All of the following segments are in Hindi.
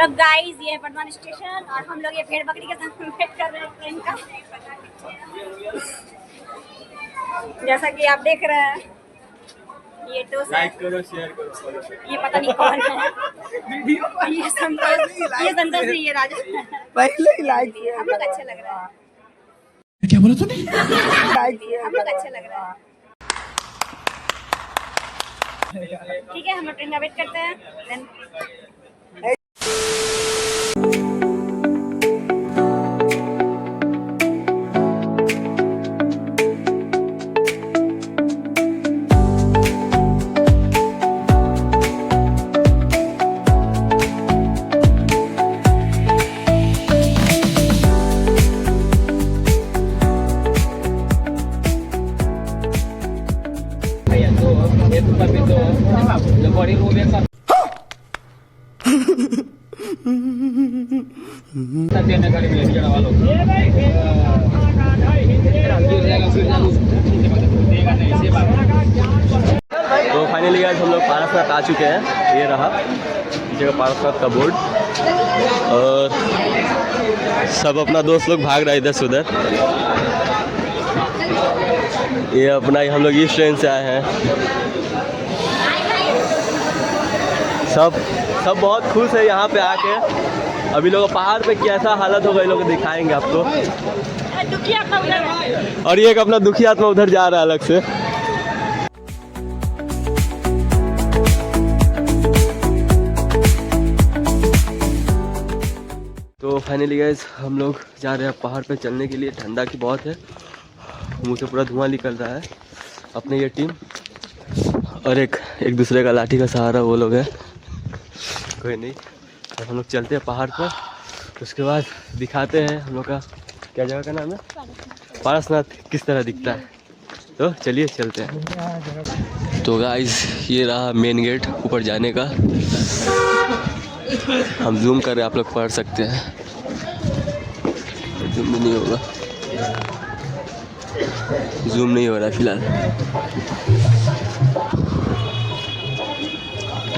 अब गाइस ये है वर्धमान स्टेशन और हम लोग ये भेड़ बकरी के साथ वेट कर रहे हैं ट्रेन का। जैसा कि आप देख रहे हैं ये तो लाइक करो, शेयर करो, फॉलो करो। ये पता नहीं कौन है। ये संतोष ये राजा पहले ही लाइक किया। हम लोग अच्छे लग रहे हैं। क्या बोला तूने? लाइक किया। हम लोग अच्छे लग रहे हैं। ठीक है, हम लोग ट्रेन का वेट करते हैं। देन तो फाइनली गाइस हम लोग पारसनाथ आ चुके हैं। ये रहा जगह पारसनाथ का बोर्ड और सब अपना दोस्त लोग भाग रहा है इधर से उधर। ये अपना ही हम लोग इस ट्रेन से आए हैं। सब बहुत खुश है यहाँ पे आके। अभी लोग पहाड़ पे कैसा हालत होगा ये लोग दिखाएंगे आपको। और ये एक अपना दुखी आत्मा उधर जा रहा है अलग से। तो फाइनली गाइस हम लोग जा रहे हैं पहाड़ पे चलने के लिए। ठंडा की बहुत है, मुंह से पूरा धुआं निकल रहा है। अपने ये टीम और एक दूसरे का लाठी का सहारा वो लोग हैं। कोई नहीं, तो हम लोग चलते हैं पहाड़ पर। उसके बाद दिखाते हैं हम लोग का क्या जगह का नाम है, पारसनाथ किस तरह दिखता है। तो चलिए चलते हैं। तो गाइस ये रहा मेन गेट ऊपर जाने का। हम जूम कर रहे हैं, आप लोग पढ़ सकते हैं। जूम भी नहीं होगा, जूम नहीं हो रहा है फिलहाल।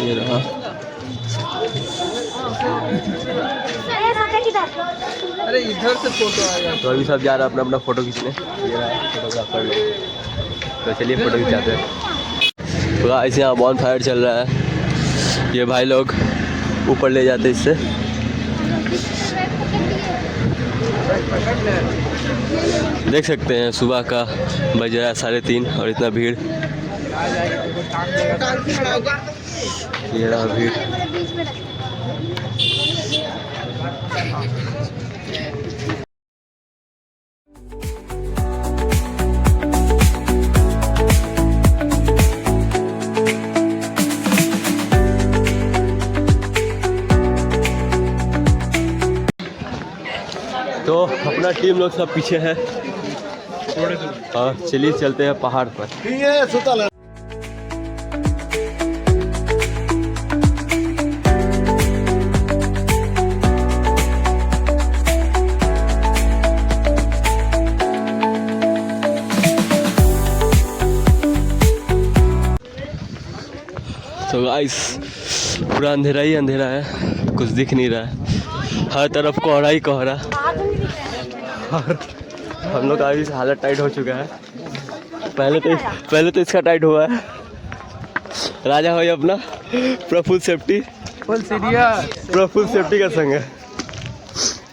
ये रहा। अरे इधर से फोटो आएगा। तो अभी सब जा रहा है अपना अपना फ़ोटो खींचने। ये रहा फोटोग्राफर लोग। तो चलिए फ़ोटो खिंचाते हैं। तो ऐसे यहाँ बॉन फायर चल रहा है। ये भाई लोग ऊपर ले जाते इससे। देख सकते हैं सुबह का बज रहा है 3:30 और इतना भीड़। ये रहा भीड़। तो अपना टीम लोग सब पीछे है और चलिए चलते हैं पहाड़ पर। तो गाइस पूरा अंधेरा ही अंधेरा है, कुछ दिख नहीं रहा है। हर तरफ कोहरा ही कोहरा। और हम लोग का भी हालत टाइट हो चुका है। पहले तो इसका टाइट हुआ है। राजा भाई अपना फुल सेफ्टी का संग है।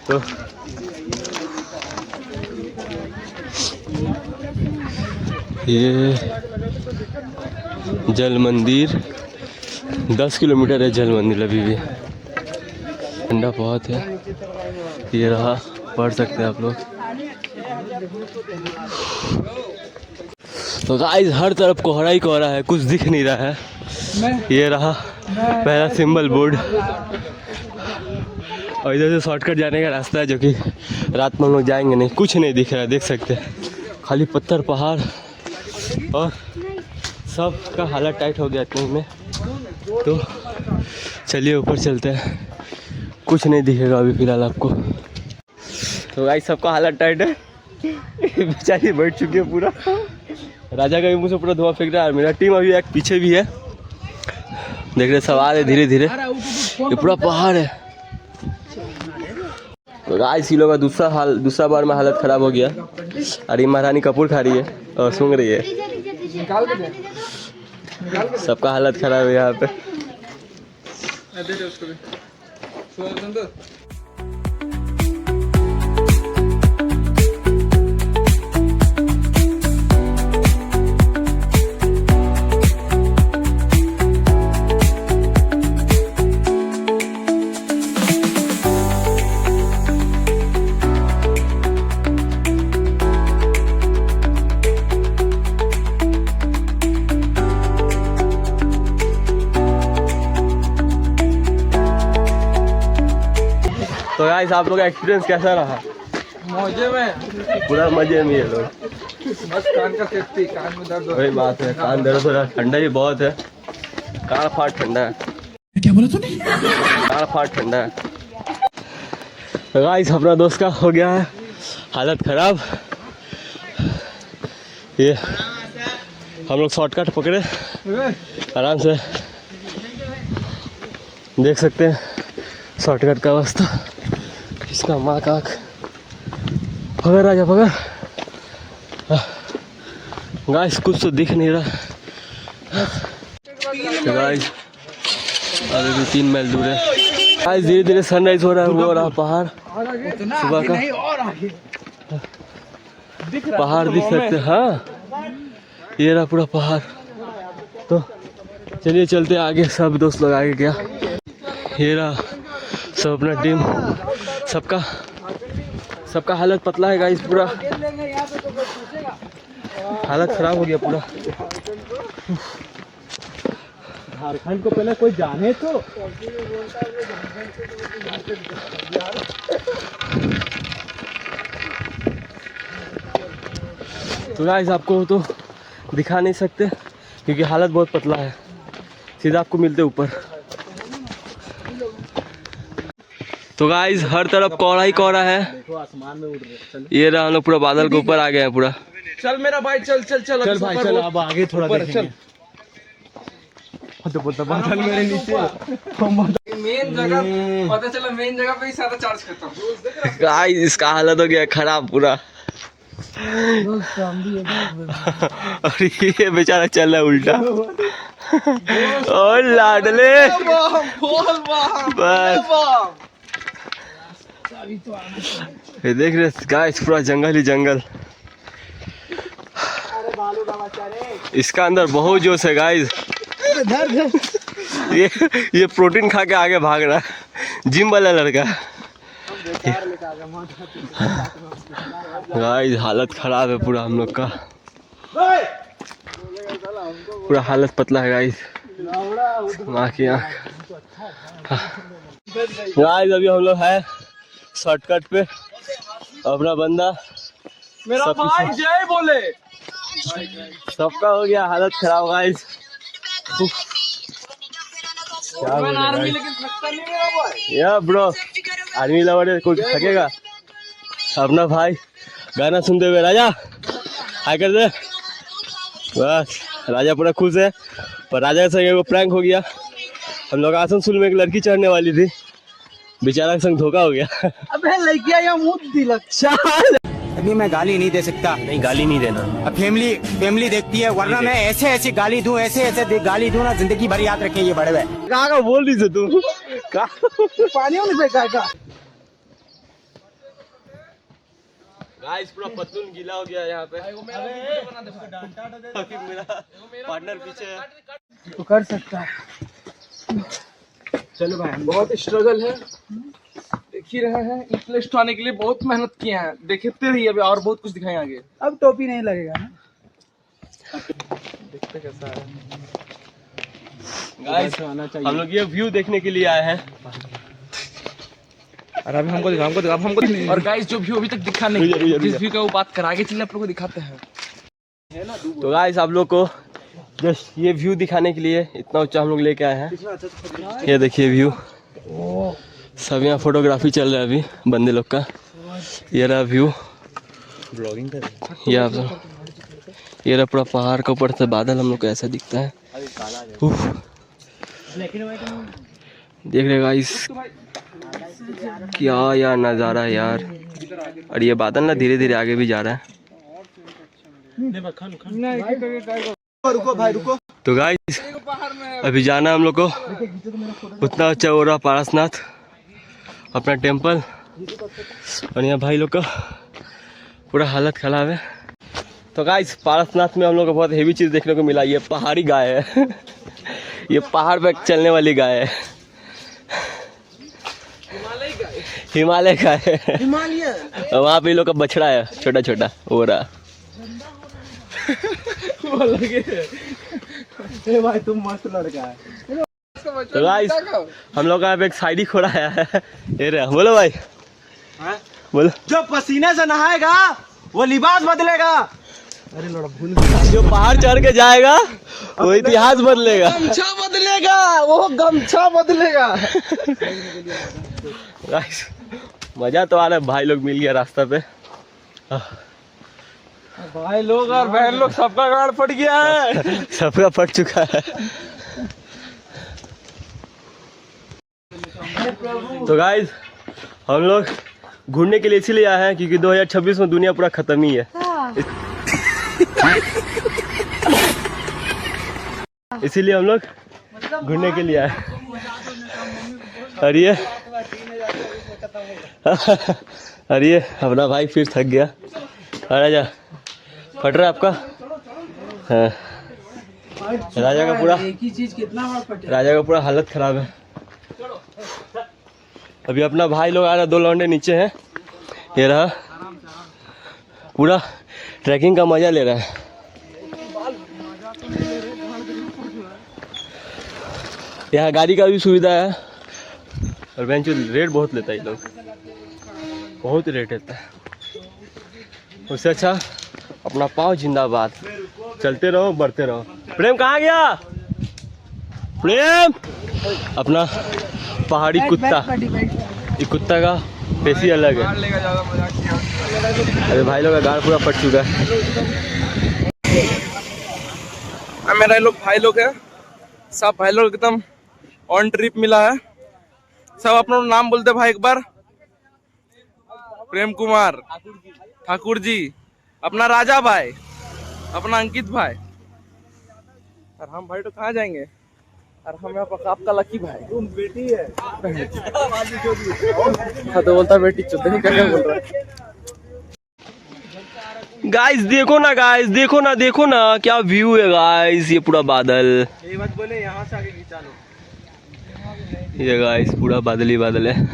तो ये जल मंदिर 10 किलोमीटर है। जल मंदिर अभी भी ठंडा बहुत है। ये रहा, पढ़ सकते हैं आप लोग। तो गाइस हर तरफ कोहरा ही कोहरा है, कुछ दिख नहीं रहा है। ये रहा पहला सिंबल बोर्ड और इधर से शॉर्टकट जाने का रास्ता है, जो कि रात में हम लोग जाएंगे नहीं। कुछ नहीं दिख रहा है, देख सकते हैं खाली पत्थर पहाड़ और सब का हालत टाइट हो गया इतने में। तो चलिए ऊपर चलते हैं, कुछ नहीं दिखेगा अभी फिलहाल आपको। तो गाइस सबका हालत टाइट है। बेचारी बैठ चुकी है पूरा। राजा का भी मुँह से पूरा धुआं फेंक रहा है। मेरा टीम अभी एक पीछे भी है, देख रहे सब आ रहे धीरे धीरे। ये पूरा पहाड़ है, तो गाइस ये लोग का दूसरा बार में हालत ख़राब हो गया। अरे महारानी कपूर खा रही है और सूंघ रही है। सबका हालत ख़राब है यहाँ पे। तो गाइस आप लोग का एक्सपीरियंस कैसा रहा? मौजे में, पूरा मजे में ये लोग। बस कान का सेफ्टी, कान में दर्द हो वही बात है, कान दर्द हो रहा है। ठंडा भी बहुत है, कान फाट ठंडा है। क्या बोला तूने? कान फाट ठंडा है। तो गाइस अपना दोस्त का हो गया है हालत ख़राब। ये हम लोग शॉर्टकट पकड़े आराम से, देख सकते हैं शॉर्टकट का अवस्था। इसका माँ का आँख। पकड़ राजा पकड़। गाइस कुछ तो दिख नहीं रहा। तो गाइस अभी भी 3 मील दूर है। गाइस धीरे धीरे सनराइज हो रहा है। हो रहा पहाड़ सुबह का, पहाड़ दिख सकते हैं। हाँ ये रहा पूरा पहाड़। तो चलिए चलते आगे। सब दोस्त लोग आगे गया। ये रहा सब अपना टीम। सबका हालत पतला है गाइस। पूरा हालत खराब हो गया पूरा। झारखंड को पहले कोई जाने तो। तो गाइस आपको तो दिखा नहीं सकते क्योंकि हालत बहुत पतला है। सीधा आपको मिलते ऊपर। तो गाइस हर तरफ कोहरा ही कोहरा है। आसमान में उड़ रहे। ये रहा हम लोग पूरा बादल के ऊपर आ गए हैं पूरा। चल मेरा भाई, चल चल चल चल भाई चल, अब आगे थोड़ा देखेंगे। तो बादल मेरे नीचे। मेन जगह पता चला, मेन जगह पे ही सारा चार्ज करता हूँ। गाइस इसका हालत हो गया खराब पूरा। और ये बेचारा चल रहा है उल्टा। और लाडले बस ये देख रहे गाइस पूरा जंगल ही जंगल। इसका अंदर बहुत जोश है गाइस। ये प्रोटीन खा के आगे भाग रहा है, जिम वाला लड़का। गाइस हालत खराब है पूरा हम लोग का। पूरा हालत पतला है गाइस। आँख की आँख। गाइस अभी हम लोग है शॉर्टकट पे। अपना बंदा मेरा भाई जय बोले। सबका हो गया हालत खराब गाइस। आर्मी लेकिन थकता नहीं मेरा भाई। या ब्रो आर्मी लवर कोई थकेगा। अपना भाई गाना सुनते हुए राजा हाय कर दे। बस राजा पूरा खुश है। पर राजा के संग एक प्रैंक हो गया। हम लोग आसनसोल में एक लड़की चढ़ने वाली थी, बेचारा के संग धोखा हो गया। अबे लड़कियां या मुंह दिलक। अभी मैं गाली नहीं दे सकता। नहीं गाली नहीं देना। अब फैमिली देखती है, वरना मैं ऐसे गाली दूं, ऐसे गाली दूं ना, जिंदगी भर याद रखें ये बड़े हुए। कहाँ का बोल रही थी तू? पानी में फेंका का। गाइस पूरा पतलून गीला हो गया यहाँ पे। मेरा पार्टनर पीछे है। तो कर सकता है। चलो भाई बहुत स्ट्रगल है, देख ही रहे हैं। इस प्लेस आने के लिए बहुत मेहनत किए हैं। देखते रहिए, अभी और बहुत कुछ दिखाएं आगे। अब टोपी नहीं लगेगा ना। देखते कैसा है। गाइस हम लोग ये व्यू देखने के लिए आए हैं। और अभी हमको दिखा। और गाइस जो व्यू अभी तक दिखा नहीं, जिस व्यू का वो बात कर आगे चलने आप लोगों को दिखाते हैं। तो गाइस आप लोग को जस्ट ये व्यू दिखाने के लिए इतना ऊंचा हम लोग लेके आए हैं। ये देखिए व्यू। सब यहाँ फोटोग्राफी चल रहा है अभी बंदे लोग का। ये रहा व्यू। ब्लॉगिंग कर ये रहा पूरा पहाड़ के ऊपर से बादल हम लोग को ऐसा दिखता है। देख रहे गाइस क्या यार नज़ारा है यार। और ये बादल ना धीरे धीरे आगे भी जा रहा है। रुको भाई रुको। तो गाइस अभी जाना हम लोग को उतना अच्छा हो रहा पारसनाथ अपना टेम्पल। और यहाँ भाई लोग का पूरा हालत खराब है। तो गाइस पारसनाथ में हम लोग को बहुत हेवी चीज़ देखने को मिला। ये पहाड़ी गाय है ये पहाड़ पे चलने वाली गाय है। हिमालय गाय है। वहाँ पे लोग का बछड़ा है छोटा छोटा हो रहा। भाई तुम मस्त लड़का है। तो गाइस हम लोग का यहाँ पे एक शायरी खोड़ा है। ये रहा बोलो भाई बोलो। जो पसीने से नहाएगा वो लिबास बदलेगा। अरे लड़ा भूल गया। जो पहाड़ चढ़ के जाएगा वो इतिहास बदलेगा। गमछा बदलेगा वो गमछा बदलेगा। गाइस मजा तो आ रहा है। भाई लोग मिल गया रास्ता पे। भाई लोग और बहन लोग सबका गाड़ फट गया है। सबका फट चुका है। तो गाइस हम लोग घूमने के लिए इसीलिए आए हैं क्योंकि 2026 में दुनिया पूरा खत्म ही है। इसीलिए हम लोग घूमने के लिए आए। और ये अपना भाई फिर थक गया। राजा फट रहा है आपका। हाँ। राजा का पूरा एक ही चीज कितना बार फटे। राजा का पूरा हालत खराब है। अभी अपना भाई लोग आ रहा। 2 लौंडे नीचे हैं। ये रहा पूरा ट्रैकिंग का मजा ले रहा है। यहाँ गाड़ी का भी सुविधा है। और बेंच रेट बहुत लेता है ये लोग। बहुत रेट लेता है। उससे अच्छा अपना पाँव जिंदाबाद। चलते रहो बढ़ते रहो। प्रेम कहाँ गया? प्रेम अपना पहाड़ी कुत्ता। ये कुत्ता का पेशी अलग है। अरे भाई लोग का गाड़ पूरा फट चुका है। मेरा लोग भाई लोग है। सब भाई लोग एकदम ऑन ट्रिप मिला है। सब अपना नाम बोलते भाई एक बार। प्रेम कुमार ठाकुर जी, अपना राजा भाई, अपना अंकित भाई। और हम भाई तो कहाँ जाएंगे। और हम यहाँ पर आपका लकी भाई। तुम बेटी है। हाँ तो बोलता बेटी चुप नहीं क्या बोल रहा है। गाइस देखो ना गाइस देखो ना क्या व्यू है गाइस। ये पूरा बादल। ये बात बोले यहाँ से आगे खींचा लो। ये गाइस पूरा बादल ही बादल है।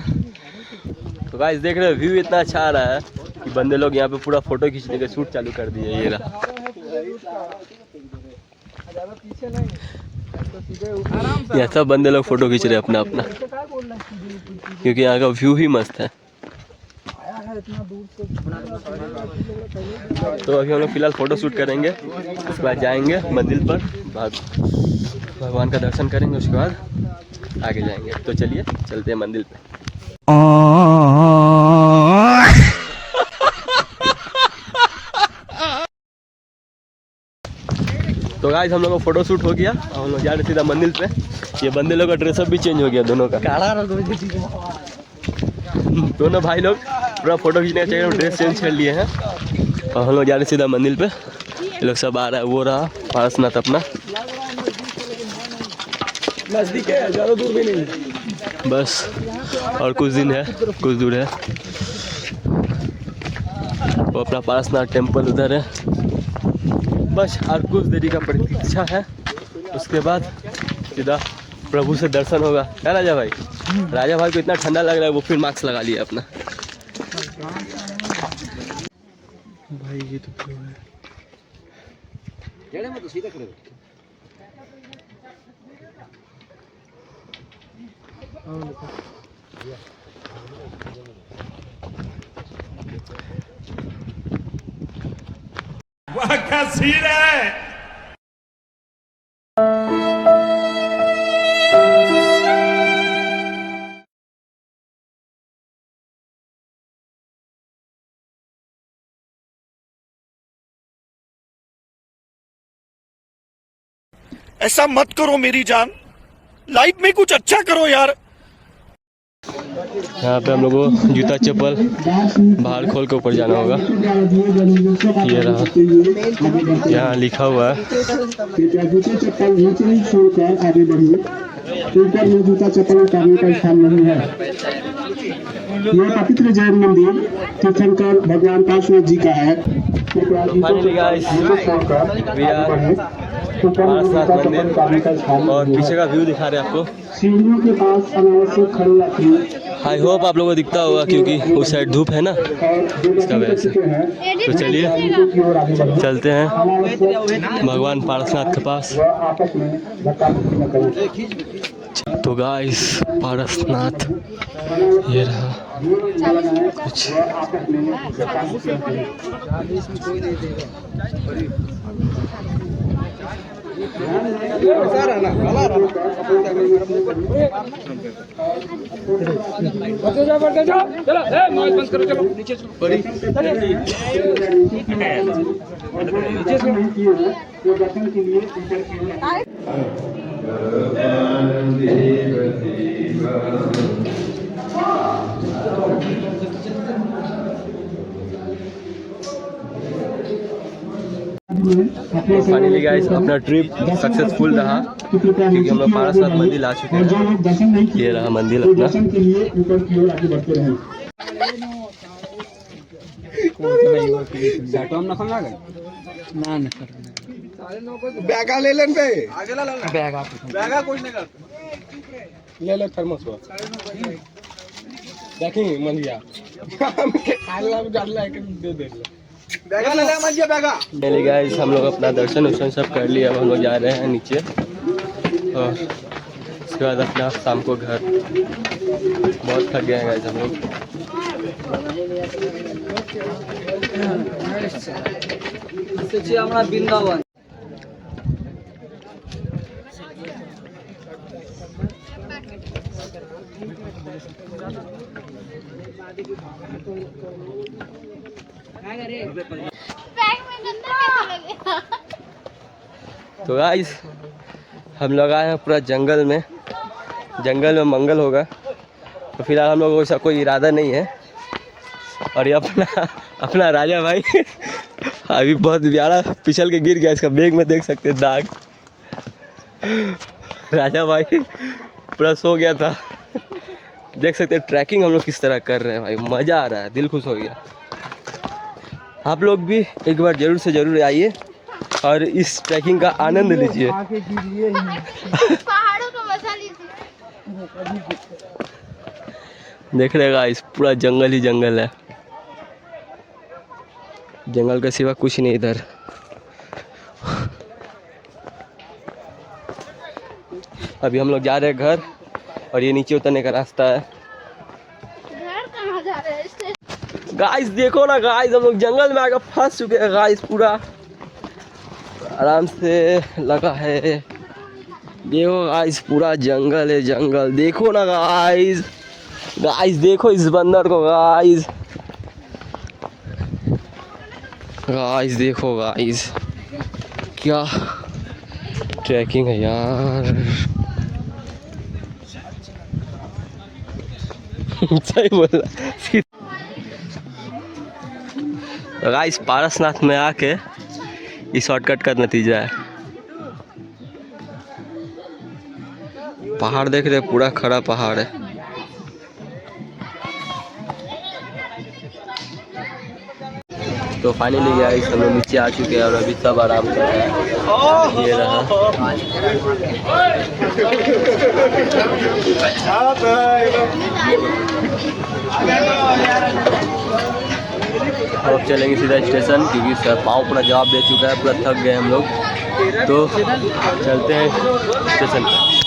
तो गाइस देख रहे हो व्यू इतना अच्छा आ रहा है कि बंदे लोग यहाँ पे पूरा फोटो खींचने के शूट चालू कर दिए। ये रहा यहाँ सब बंदे लोग फोटो खींच रहे हैं अपना अपना क्योंकि यहाँ का व्यू ही मस्त है। तो अभी हम लोग फिलहाल फोटो शूट करेंगे। उसके बाद जाएंगे मंदिर पर भगवान का दर्शन करेंगे। उसके बाद आगे जाएंगे। तो चलिए चलते हैं मंदिर पे। तो गाइस हम लोग का फोटो शूट हो गया। हम लोग जा रहे सीधा मंदिर पे। ये बंदे लोग का ड्रेसअप भी चेंज हो गया दोनों का। दोनों भाई लोग पूरा फोटो खींचने चाहिए ड्रेस चेंज कर लिए हैं। और हम लोग जा रहे सीधा मंदिर पे। ये लोग सब आ रहा है। वो रहा पारसनाथ अपना नजदीक है, ज्यादा दूर भी नहीं। बस और कुछ दिन है, कुछ दूर है। वो अपना पारसनाथ टेम्पल उधर है। बस और कुछ देरी का प्रतीक्षा है। उसके बाद सीधा प्रभु से दर्शन होगा। क्या राजा भाई? राजा भाई को इतना ठंडा लग रहा है वो फिर मास्क लगा लिया अपना। भाई ये तो क्यों है? वाह क्या सीन है। ऐसा मत करो मेरी जान, लाइफ में कुछ अच्छा करो यार। यहाँ पे हम लोग को जूता चप्पल बाहर खोल के ऊपर जाना होगा। ये रहा, यहाँ लिखा हुआ है। जूते चप्पल नीचे ही छोड़कर आगे बढ़िए। ऊपर में जूता चप्पल उतारने का स्थान नहीं है। यह पवित्र जैन मंदिर तीर्थंकर भगवान पार्श्वनाथ जी का है। Finally guys we are Parshvanath mandir और पीछे का व्यू दिखा रहे हैं आपको। सीढ़ियों के पास अनावश्यक खड़े यात्री आई होप आप लोगों को दिखता होगा क्योंकि उस साइड धूप है ना, इसका वजह से। तो चलिए चलते हैं भगवान पारसनाथ के पास। आपस में धक्का मुक्की न करें। तो गाइस पारसनाथ ये रहा कुछ। फाइनली गाइस अपना ट्रिप सक्सेसफुल रहा क्योंकि हम लोग पारसनाथ मंदिर आ चुके हैं। ये रहा मंदिर अपना। बैगा ले लेन पे आगे ला बैगा कुछ नहीं कर ले ले थर्मस को देखेंगे मंदिया खाला डाल ला के दे दे बैगा ले ले मंदिया बैगा। पहले गाइस हम लोग अपना दर्शन वर्शन सब कर लिया। अब हम लोग जा रहे हैं नीचे और उसके बाद अपना शाम को घर। बहुत थक गए हैं गाइस हम लोग। वृंदावन तो गाइस हम लोग आए हैं पूरा जंगल में। जंगल में मंगल होगा तो फिलहाल हम लोगों को ऐसा कोई इरादा नहीं है। और ये अपना राजा भाई अभी बहुत प्यारा फिसल के गिर गया। इसका बैग में देख सकते हैं दाग। राजा भाई पूरा सो गया था। देख सकते हैं ट्रैकिंग हम लोग किस तरह कर रहे हैं भाई। मज़ा आ रहा है, दिल खुश हो गया। आप लोग भी एक बार ज़रूर से ज़रूर आइए और इस ट्रैकिंग का आनंद लीजिए। पहाड़ों का मजा लीजिए। देख रहेगा इस पूरा जंगल ही जंगल है। जंगल के सिवा कुछ नहीं इधर। अभी हम लोग जा रहे हैं घर और ये नीचे उतरने का रास्ता है। घर कहाँ जा रहे हैं? गाइस देखो ना गाइस, हम लोग जंगल में आकर फंस चुके हैं गाइस। पूरा आराम से लगा है। देखो गाइस पूरा जंगल है जंगल। देखो ना गाइस, गाइस देखो इस बंदर को गाइस। गाइस देखो गाइस क्या ट्रैकिंग है यार। सही बोला। गाइस पारसनाथ में आके इस शॉर्टकट का नतीजा है। पहाड़ देख रहे, पूरा खड़ा पहाड़ है। तो फाइनली गाइस हम लोग नीचे आ चुके हैं और अभी सब आराम कर रहे हैं। ये रहा अब चलेंगे सीधा स्टेशन क्योंकि पाँव पूरा जवाब दे चुका है। पूरा थक गए हम लोग। तो चलते हैं स्टेशन पर।